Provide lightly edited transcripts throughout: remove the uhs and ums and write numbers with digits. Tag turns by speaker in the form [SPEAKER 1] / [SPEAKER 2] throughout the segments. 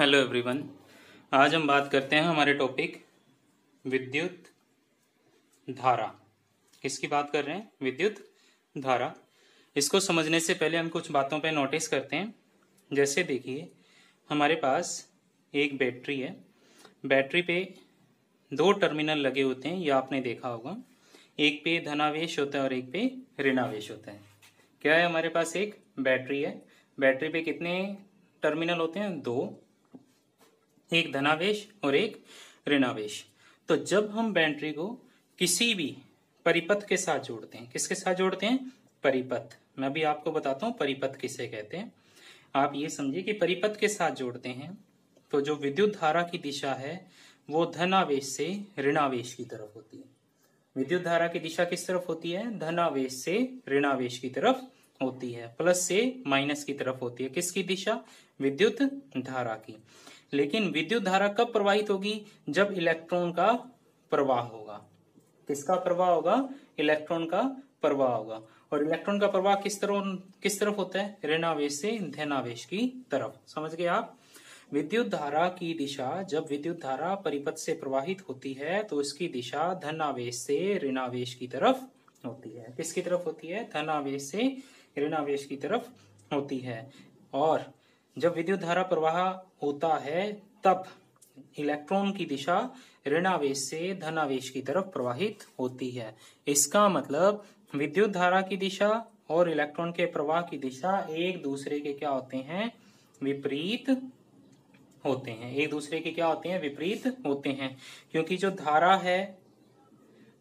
[SPEAKER 1] Hello everyone. आज हम बात करते हैं हमारे टॉपिक विद्युत धारा। किसकी बात कर रहे हैं? विद्युत धारा। इसको समझने से पहले हम कुछ बातों पे नोटिस करते हैं। जैसे देखिए, हमारे पास एक बैटरी है। बैटरी पे दो टर्मिनल लगे होते हैं, ये आपने देखा होगा। एक पे धनावेश होता है और एक पे ऋणावेश होता है। क्या है? हमारे पास एक बैटरी है। बैटरी पे कितने टर्मिनल होते हैं? दो, एक धनावेश और एक ऋणावेश। तो जब हम बैटरी को किसी भी परिपथ के साथ जोड़ते हैं, किसके साथ जोड़ते हैं? परिपथ। मैं भी आपको बताता हूं परिपथ किसे कहते हैं। आप ये समझिए कि परिपथ के साथ जोड़ते हैं तो जो विद्युत धारा की दिशा है वो धनावेश से ऋणावेश की तरफ होती है। विद्युत धारा की दिशा किस तरफ होती है? धनावेश से ऋणावेश की तरफ होती है, प्लस से माइनस की तरफ होती है। किसकी दिशा? विद्युत धारा की। लेकिन विद्युत धारा कब प्रवाहित होगी? जब इलेक्ट्रॉन का प्रवाह होगा। किसका प्रवाह होगा? इलेक्ट्रॉन का प्रवाह होगा। और इलेक्ट्रॉन का प्रवाह किस तरफ होता है? ऋणावेश से धनावेश की तरफ। समझ गए आप? विद्युत धारा की दिशा, जब विद्युत धारा परिपथ से प्रवाहित होती है तो उसकी दिशा धनावेश से ऋणावेश की तरफ होती है। किसकी तरफ होती है? धनावेश से ऋणावेश की तरफ होती है। और जब विद्युत धारा प्रवाह होता है तब इलेक्ट्रॉन की दिशा ऋणावेश से धनावेश की तरफ प्रवाहित होती है। इसका मतलब विद्युत धारा की दिशा और इलेक्ट्रॉन के प्रवाह की दिशा एक दूसरे के क्या होते हैं? विपरीत होते हैं। एक दूसरे के क्या होते हैं? विपरीत होते हैं। क्योंकि जो धारा है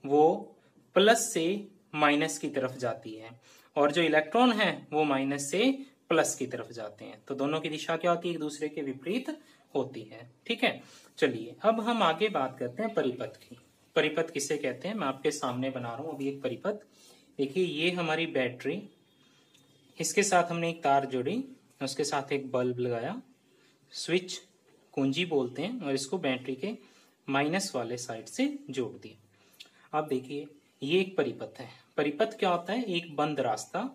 [SPEAKER 1] वो प्लस से माइनस की तरफ जाती है और जो इलेक्ट्रॉन है वो माइनस से प्लस की तरफ जाते हैं। तो दोनों की दिशा क्या होती है? एक दूसरे के विपरीत होती है। ठीक है, चलिए अब हम आगे बात करते हैं परिपथ की। परिपथ किसे कहते हैं? मैं आपके सामने बना रहा हूं अभी एक परिपथ। देखिए, ये हमारी बैटरी, इसके साथ हमने एक तार जोड़ी, उसके साथ एक बल्ब लगाया, स्विच कुंजी बोलते हैं, और इसको बैटरी के माइनस वाले साइड से जोड़ दिया। अब देखिए, ये एक परिपथ है। परिपथ क्या होता है? एक बंद रास्ता,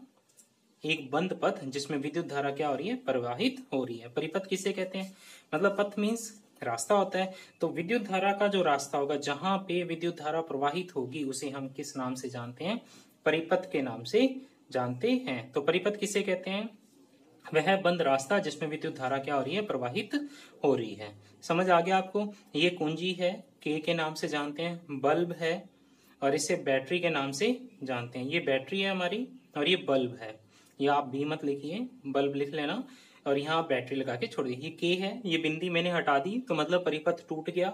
[SPEAKER 1] एक बंद पथ जिसमें विद्युत धारा क्या हो रही है? प्रवाहित हो रही है। परिपथ किसे कहते हैं? मतलब पथ मीन्स रास्ता होता है। तो विद्युत धारा का जो रास्ता होगा, जहां पे विद्युत धारा प्रवाहित होगी, उसे हम किस नाम से जानते हैं? परिपथ के नाम से जानते हैं। तो परिपथ किसे कहते हैं? वह बंद रास्ता जिसमें विद्युत धारा क्या हो रही है? प्रवाहित हो रही है। समझ आ गया आपको? ये कुंजी है, के नाम से जानते हैं। बल्ब है और इसे बैटरी के नाम से जानते हैं। ये बैटरी है हमारी और ये बल्ब है। ये आप भी मत लिखिए, बल्ब लिख लेना, और यहाँ बैटरी लगा के छोड़ दीजिए। ये के है, ये बिंदी मैंने हटा दी तो मतलब परिपथ टूट गया,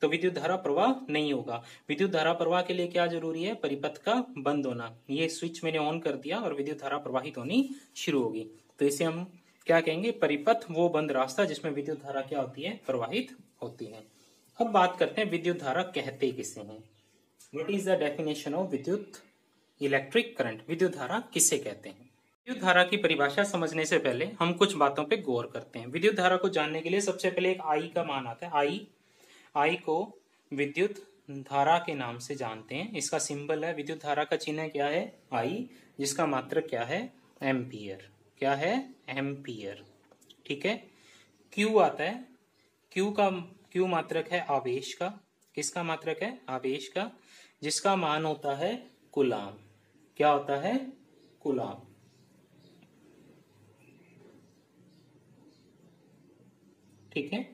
[SPEAKER 1] तो विद्युत धारा प्रवाह नहीं होगा। विद्युत धारा प्रवाह के लिए क्या जरूरी है? परिपथ का बंद होना। ये स्विच मैंने ऑन कर दिया और विद्युत धारा प्रवाहित होनी शुरू होगी। तो इसे हम क्या कहेंगे? परिपथ, वो बंद रास्ता जिसमें विद्युत धारा क्या होती है? प्रवाहित होती है। अब बात करते हैं विद्युत धारा कहते किसे हैं। What is the definition of विद्युत इलेक्ट्रिक करंट? विद्युत धारा किसे कहते हैं? विद्युत धारा की परिभाषा समझने से पहले हम कुछ बातों पे गौर करते हैं। विद्युत धारा को जानने के लिए सबसे पहले एक आई का मान आता है। आई को विद्युत धारा के नाम से जानते हैं। इसका सिंबल है, विद्युत धारा का चिन्ह क्या है? आई, जिसका मात्रक क्या है? एम्पियर। क्या है? एम्पियर। ठीक है। क्यू आता है, क्यू मात्रक है आवेश का। किसका मात्रक है? आवेश का, जिसका मान होता है कूलाम। क्या होता है? कूलाम। ठीक है,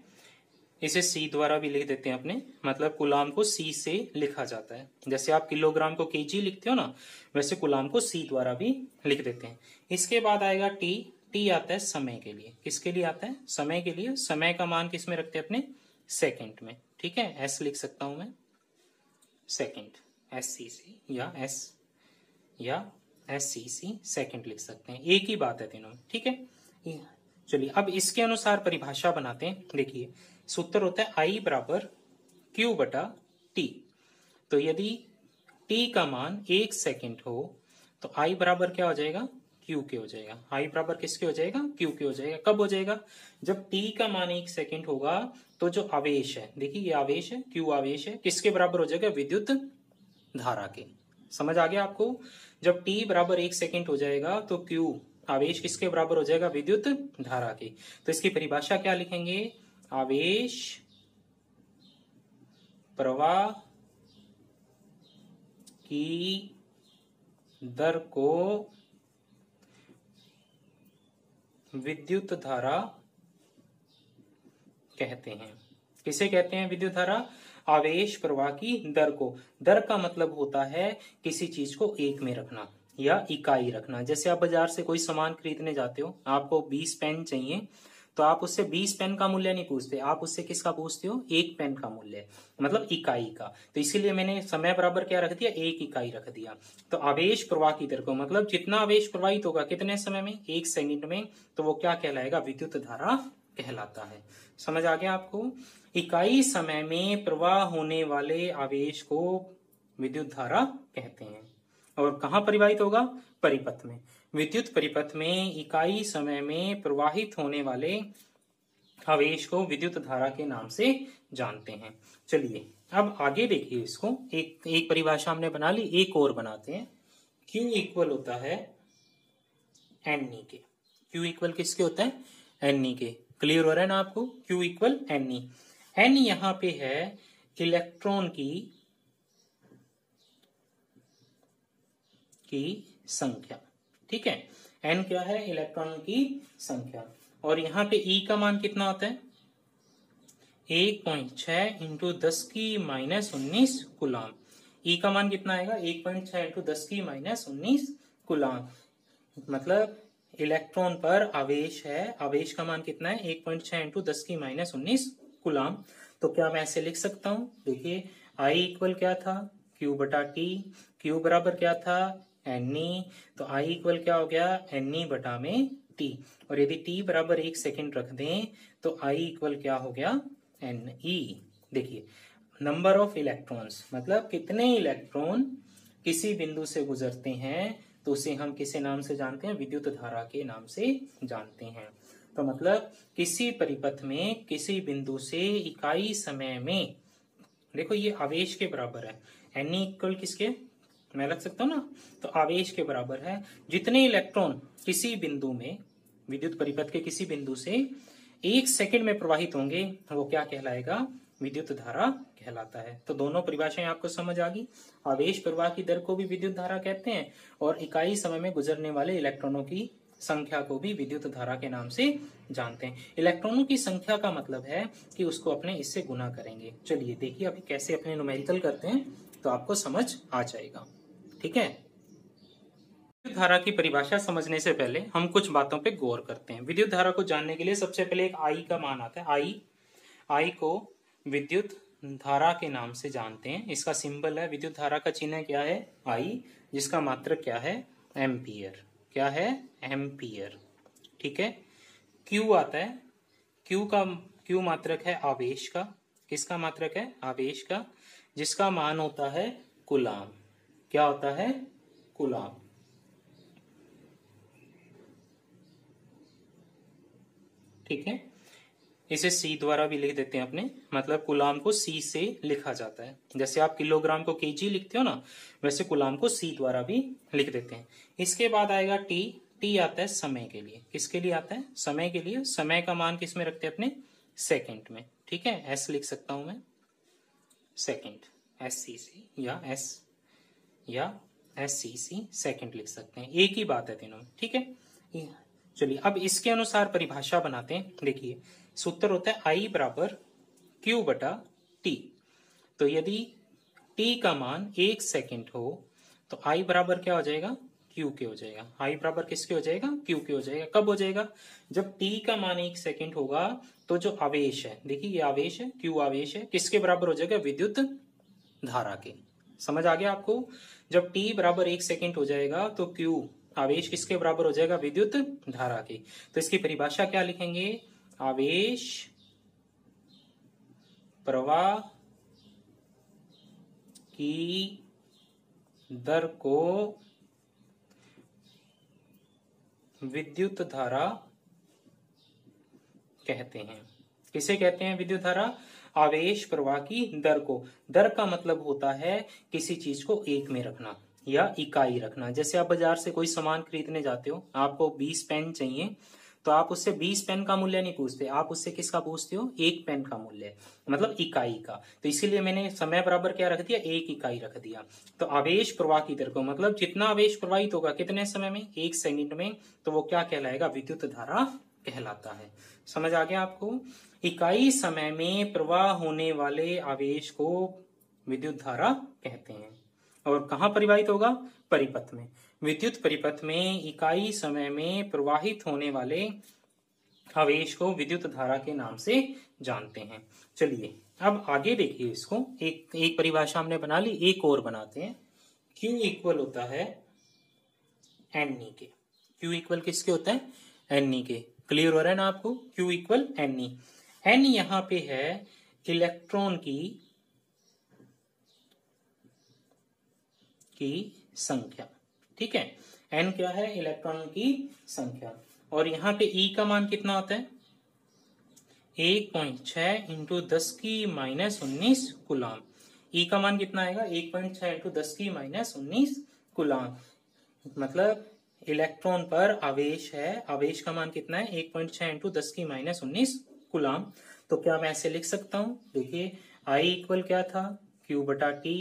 [SPEAKER 1] इसे सी द्वारा भी लिख देते हैं अपने, मतलब कूलाम को सी से लिखा जाता है। जैसे आप किलोग्राम को केजी लिखते हो ना, वैसे कूलाम को सी द्वारा भी लिख देते हैं। इसके बाद आएगा टी। टी आता है समय के लिए। किसके लिए आता है? समय के लिए। समय का मान किस में रखते हैं? अपने सेकंड में। ठीक है, एस लिख सकता हूं मैं, सेकंड, एस सी सी या एस सी सी, सेकंड लिख सकते हैं। एक ही बात है तीनों। ठीक है, चलिए अब इसके अनुसार परिभाषा बनाते हैं। देखिए, सूत्र होता है आई बराबर क्यू बटा टी। तो यदि टी का मान 1 सेकंड हो तो आई बराबर क्या हो जाएगा? क्यू के हो जाएगा। आई बराबर किसके हो जाएगा? क्यू के हो जाएगा। कब हो जाएगा? जब टी का मान 1 सेकंड होगा तो जो आवेश है, देखिए ये आवेश है, क्यू आवेश है, किसके बराबर हो जाएगा? विद्युत धारा के। समझ आ गया आपको? जब टी बराबर 1 सेकंड हो जाएगा तो क्यू आवेश किसके बराबर हो जाएगा? विद्युत धारा के। तो इसकी परिभाषा क्या लिखेंगे? आवेश प्रवाह की दर को विद्युत धारा कहते हैं। किसे कहते हैं विद्युत धारा? आवेश प्रवाह की दर को। दर का मतलब होता है किसी चीज को एक में रखना या इकाई रखना। जैसे आप बाजार से कोई सामान खरीदने जाते हो, आपको 20 पेन चाहिए, तो आप उससे 20 पेन का मूल्य नहीं पूछते, आप उससे किसका पूछते हो? एक पेन का मूल्य, मतलब इकाई का। तो इसीलिए मैंने समय बराबर क्या रख दिया? एक इकाई रख दिया। तो आवेश प्रवाह की दर को मतलब जितना आवेश प्रवाहित होगा कितने समय में? 1 सेकंड में, तो वो क्या कहलाएगा? विद्युत धारा कहलाता है। समझ आ गया आपको? इकाई समय में प्रवाह होने वाले आवेश को विद्युत धारा कहते हैं। और कहाँ प्रवाहित होगा? परिपथ में। विद्युत परिपथ में इकाई समय में प्रवाहित होने वाले आवेश को विद्युत धारा के नाम से जानते हैं। चलिए अब आगे देखिए इसको। एक परिभाषा हमने बना ली, एक और बनाते हैं। Q इक्वल होता है NE के। Q इक्वल किसके होता है? NE के। क्लियर हो रहा है ना आपको? Q equal NE। N यहां पे है इलेक्ट्रॉन की संख्या, ठीक है। N क्या है? इलेक्ट्रॉन की संख्या। और यहाँ पे E का मान कितना होता है? 1.6 इंटू 10 की माइनस 19 कूलाम। E का मान कितना आएगा? 1.6 इंटू 10 की माइनस 19 कूलाम। मतलब इलेक्ट्रॉन पर आवेश है, आवेश का मान कितना है? 1.6 इंटू 10 की माइनस 19 कूलाम। तो क्या मैं ऐसे लिख सकता हूं? देखिए I इक्वल क्या था? Q बटा T। Q बराबर क्या था? Ne। तो I इक्वल क्या हो गया? Ne बटा में T। और यदि T बराबर 1 सेकेंड रख दें तो I इक्वल क्या हो गया? Ne। देखिए नंबर ऑफ इलेक्ट्रॉन्स मतलब कितने इलेक्ट्रॉन किसी बिंदु से गुजरते हैं, तो उसे हम किसे नाम से जानते हैं? विद्युत धारा के नाम से जानते हैं। तो मतलब किसी परिपथ में किसी बिंदु से इकाई समय में, देखो ये आवेश के बराबर है। Ne इक्वल किसके? मैं रख सकता हूं ना, तो आवेश के बराबर है। जितने इलेक्ट्रॉन किसी बिंदु में, विद्युत परिपथ के किसी बिंदु से 1 सेकंड में प्रवाहित होंगे, वो क्या कहलाएगा? विद्युत धारा कहलाता है। तो दोनों परिभाषाएं आपको समझ आ गई। आवेश प्रवाह की दर को भी विद्युत धारा कहते हैं और इकाई समय में गुजरने वाले इलेक्ट्रॉनों की संख्या को भी विद्युत धारा के नाम से जानते हैं। इलेक्ट्रॉनों की संख्या का मतलब है कि उसको अपने इससे गुना करेंगे। चलिए देखिए अभी कैसे अपने न्यूमेरिकल करते हैं, तो आपको समझ आ जाएगा, ठीक है। विद्युत धारा की परिभाषा समझने से पहले हम कुछ बातों पे गौर करते हैं। विद्युत धारा को जानने के लिए सबसे पहले एक I का मान आता है। I को विद्युत धारा के नाम से जानते हैं। इसका सिंबल है, विद्युत धारा का चिन्ह क्या है? I, जिसका मात्रक क्या है? एम्पियर। क्या है? एम्पियर, ठीक है। Q आता है, Q मात्रक है आवेश का। किसका मात्रक है? आवेश का, जिसका मान होता है कूलाम। क्या होता है? कूलाम। ठीक है, इसे C द्वारा भी लिख देते हैं अपने, मतलब कूलाम को C से लिखा जाता है। जैसे आप किलोग्राम को केजी लिखते हो ना, वैसे कूलाम को C द्वारा भी लिख देते हैं। इसके बाद आएगा T। T आता है समय के लिए। किसके लिए आता है? समय के लिए। समय का मान किस में रखते हैं अपने? सेकंड में, ठीक है। S लिख सकता हूं मैं, सेकंड, SCC या SCC सेकंड लिख सकते हैं, एक ही बात है तीनों में, ठीक है। चलिए अब इसके अनुसार परिभाषा बनाते हैं। देखिए सूत्र होता है I बराबर Q बटा T। तो यदि T का मान 1 सेकंड हो तो I बराबर क्या हो जाएगा? Q के हो जाएगा। I बराबर किसके हो जाएगा? Q के हो जाएगा। कब हो जाएगा? जब T का मान 1 सेकंड होगा तो जो आवेश है, देखिए ये आवेश है, Q आवेश है, किसके बराबर हो जाएगा? विद्युत धारा के। समझ आ गया आपको? जब T बराबर 1 सेकंड हो जाएगा तो Q आवेश किसके बराबर हो जाएगा? विद्युत धारा के। तो इसकी परिभाषा क्या लिखेंगे? आवेश प्रवाह की दर को विद्युत धारा कहते हैं। किसे कहते हैं विद्युत धारा? आवेश प्रवाह की दर को। दर का मतलब होता है किसी चीज को एक में रखना या इकाई रखना। जैसे आप बाजार से कोई सामान खरीदने जाते हो, आपको 20 पेन चाहिए, तो तो आप उससे 20 पेन का मूल्य नहीं पूछते, आप उससे किसका पूछते हो, 1 पेन का मूल्य, मतलब इकाई का। तो इसीलिए मैंने समय बराबर क्या रख दिया, 1 इकाई रख दिया। तो आवेश प्रवाह की दर को, मतलब जितना आवेश प्रवाहित होगा कितने समय में, 1 सेकंड में, तो वो क्या कहलाएगा, विद्युत धारा कहलाता है। समझ आ गया आपको। इकाई समय में प्रवाह होने वाले आवेश को विद्युत धारा कहते हैं। और कहाँ प्रवाहित होगा, परिपथ में। विद्युत परिपथ में इकाई समय में प्रवाहित होने वाले आवेश को विद्युत धारा के नाम से जानते हैं। चलिए अब आगे देखिए इसको, एक परिभाषा हमने बना ली, एक और बनाते हैं। Q इक्वल होता है NE के। Q इक्वल किसके होता है, NE के। क्लियर हो रहा है ना आपको, Q इक्वल NE। N यहाँ पे है इलेक्ट्रॉन की संख्या, ठीक है। N क्या है, इलेक्ट्रॉन की संख्या। और यहाँ पे E का मान कितना होता है, 1.6 इंटू 10 की माइनस 19 कूलाम। E का मान कितना आएगा, 1.6 इंटू 10 की माइनस 19 कूलाम। मतलब इलेक्ट्रॉन पर आवेश है, आवेश का मान कितना है, 1.6 इंटू 10 की माइनस 19 कूलाम। तो क्या मैं ऐसे लिख सकता हूं, देखिए I इक्वल क्या था, Q बटा T।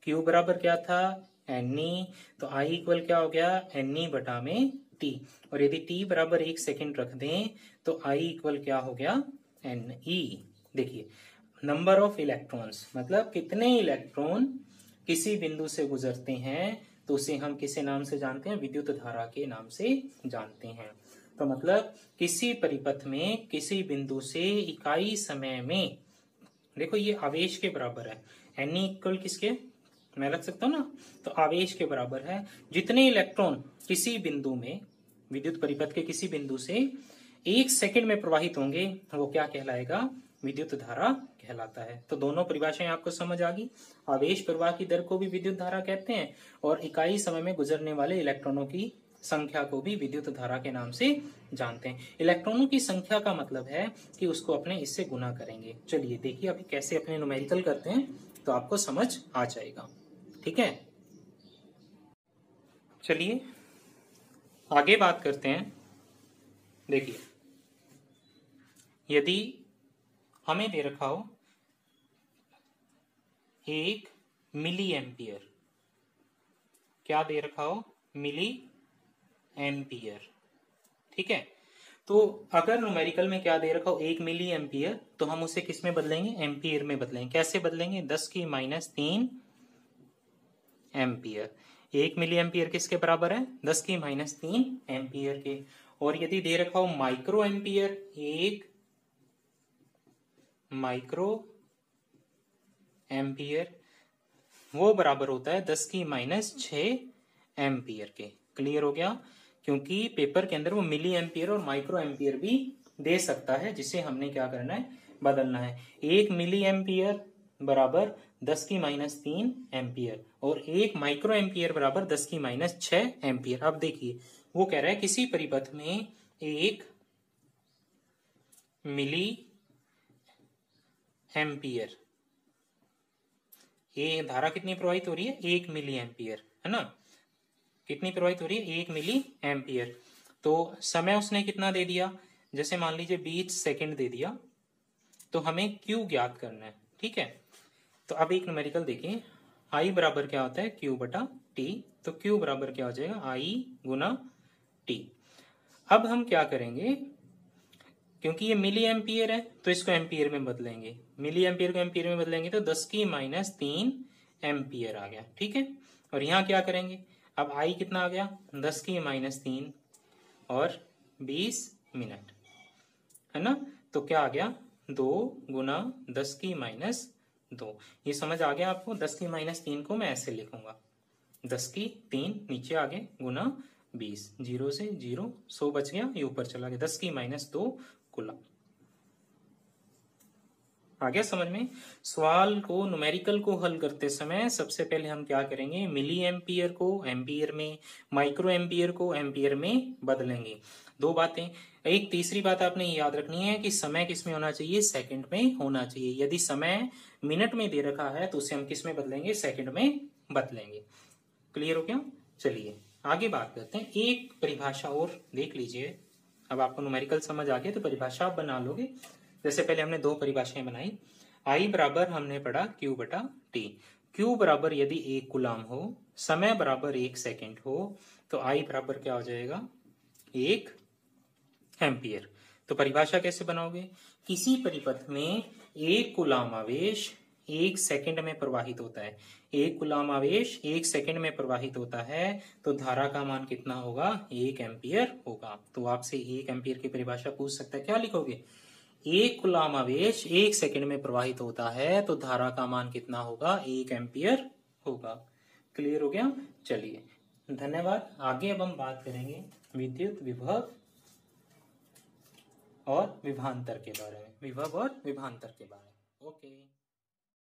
[SPEAKER 1] Q बराबर क्या था, NE। तो I इक्वल क्या हो गया, NE बटा में T। और यदि T बराबर 1 सेकेंड रख दें तो I इक्वल क्या हो गया, NE। देखिए नंबर ऑफ इलेक्ट्रॉन्स, मतलब कितने इलेक्ट्रॉन किसी बिंदु से गुजरते हैं, तो उसे हम किसे नाम से जानते हैं, विद्युत धारा के नाम से जानते हैं। तो मतलब किसी परिपथ में किसी बिंदु से इकाई समय में, देखो ये आवेश के बराबर है, NE इक्वल किसके, मैं रख सकता हूँ ना, तो आवेश के बराबर है। जितने इलेक्ट्रॉन किसी बिंदु में, विद्युत परिपथ के किसी बिंदु से 1 सेकंड में प्रवाहित होंगे, वो क्या कहलाएगा, विद्युत धारा कहलाता है। तो दोनों परिभाषाएं आपको समझ आ गई। आवेश प्रवाह की दर को भी विद्युत धारा कहते हैं, और इकाई समय में गुजरने वाले इलेक्ट्रॉनों की संख्या को भी विद्युत धारा के नाम से जानते हैं। इलेक्ट्रॉनों की संख्या का मतलब है कि उसको अपने इससे गुना करेंगे। चलिए देखिए अभी कैसे अपने न्यूमेरिकल करते हैं, तो आपको समझ आ जाएगा, ठीक है। चलिए आगे बात करते हैं। देखिए यदि हमें दे रखा हो 1 मिली एम्पियर, क्या दे रखा हो, मिली एम्पियर, ठीक है। तो अगर न्यूमेरिकल में क्या दे रखा हो, 1 मिली एम्पियर, तो हम उसे किस में बदलेंगे, एम्पियर में बदलेंगे। कैसे बदलेंगे, 10 की माइनस 3 एम्पियर। 1 मिली एम्पियर किसके बराबर है, 10 की माइनस 3 एम्पियर के। और यदि दे रखा हो माइक्रो एम्पियर, 1 माइक्रो एम्पियर, वो बराबर होता है 10 की माइनस 6 एम्पियर के। क्लियर हो गया, क्योंकि पेपर के अंदर वो मिली एम्पियर और माइक्रो एम्पियर भी दे सकता है, जिसे हमने क्या करना है, बदलना है। 1 मिली एम्पियर बराबर 10 की माइनस 3 एम्पियर, और 1 माइक्रो एम्पियर बराबर 10 की माइनस 6 एम्पियर। अब देखिए वो कह रहा है किसी परिपथ में 1 मिली एम्पियर, ये धारा कितनी प्रवाहित हो रही है, 1 मिली एम्पियर, है ना। कितनी प्रवाहित हो रही है, 1 मिली एम्पियर। तो समय उसने कितना दे दिया, जैसे मान लीजिए 20 सेकंड दे दिया, तो हमें Q ज्ञात करना है, ठीक है। तो अब एक न्यूमेरिकल देखिए, I बराबर क्या होता है, Q बटा T। तो Q बराबर क्या हो जाएगा, I गुना T। अब हम क्या करेंगे, क्योंकि ये मिली एम्पियर है तो इसको एम्पियर में बदलेंगे, मिली एम्पियर को एम्पियर में बदलेंगे तो 10 की माइनस 3 एम्पियर आ गया, ठीक है। और यहाँ क्या करेंगे, अब I कितना आ गया, 10 की माइनस 3 और 20 मिनट, है ना। तो क्या आ गया, 2 गुना 10 की माइनस 2। ये समझ आ गया आपको। 10 की माइनस 3 को मैं ऐसे लिखूंगा, 10 की 3 नीचे आ गए गुना 20, 0 से 0, 100 बच गया, ये ऊपर चला गया, 10 की माइनस 2 कूलम। आ गया समझ में। सवाल को, न्यूमेरिकल को हल करते समय सबसे पहले हम क्या करेंगे, मिली एम्पियर को एम्पियर में, माइक्रो एम्पियर को एम्पियर में बदलेंगे। 2 बातें। एक तीसरी बात आपने याद रखनी है कि समय किस में होना चाहिए, सेकंड में होना चाहिए। यदि समय मिनट में दे रखा है तो उसे हम किस में बदलेंगे, सेकंड में बदलेंगे। क्लियर हो गया। चलिए आगे बात करते हैं। एक परिभाषा और देख लीजिए अब आपको न्यूमेरिकल समझ आ गया तो परिभाषा आप बना लोगे। जैसे पहले हमने दो परिभाषाएं बनाई। आई बराबर हमने पढ़ा Q बटा टी। Q बराबर यदि 1 गुलाम हो, समय बराबर 1 सेकेंड हो, तो आई बराबर क्या हो जाएगा 1 एम्पियर। तो परिभाषा कैसे बनाओगे? किसी परिपथ में 1 गुलाम आवेश 1 सेकंड में प्रवाहित होता है। 1 गुलाम आवेश 1 सेकंड में प्रवाहित होता है तो धारा का मान कितना होगा? 1 एम्पियर होगा। तो आपसे 1 एम्पियर की परिभाषा पूछ सकता है, क्या लिखोगे? 1 गुलाम आवेश 1 सेकंड में प्रवाहित होता है तो धारा का मान कितना होगा? 1 एम्पियर होगा। क्लियर हो गया? चलिए धन्यवाद। आगे अब हम बात करेंगे विद्युत विभव और विभवांतर के बारे में। विभव और विभवांतर के बारे में। ओके।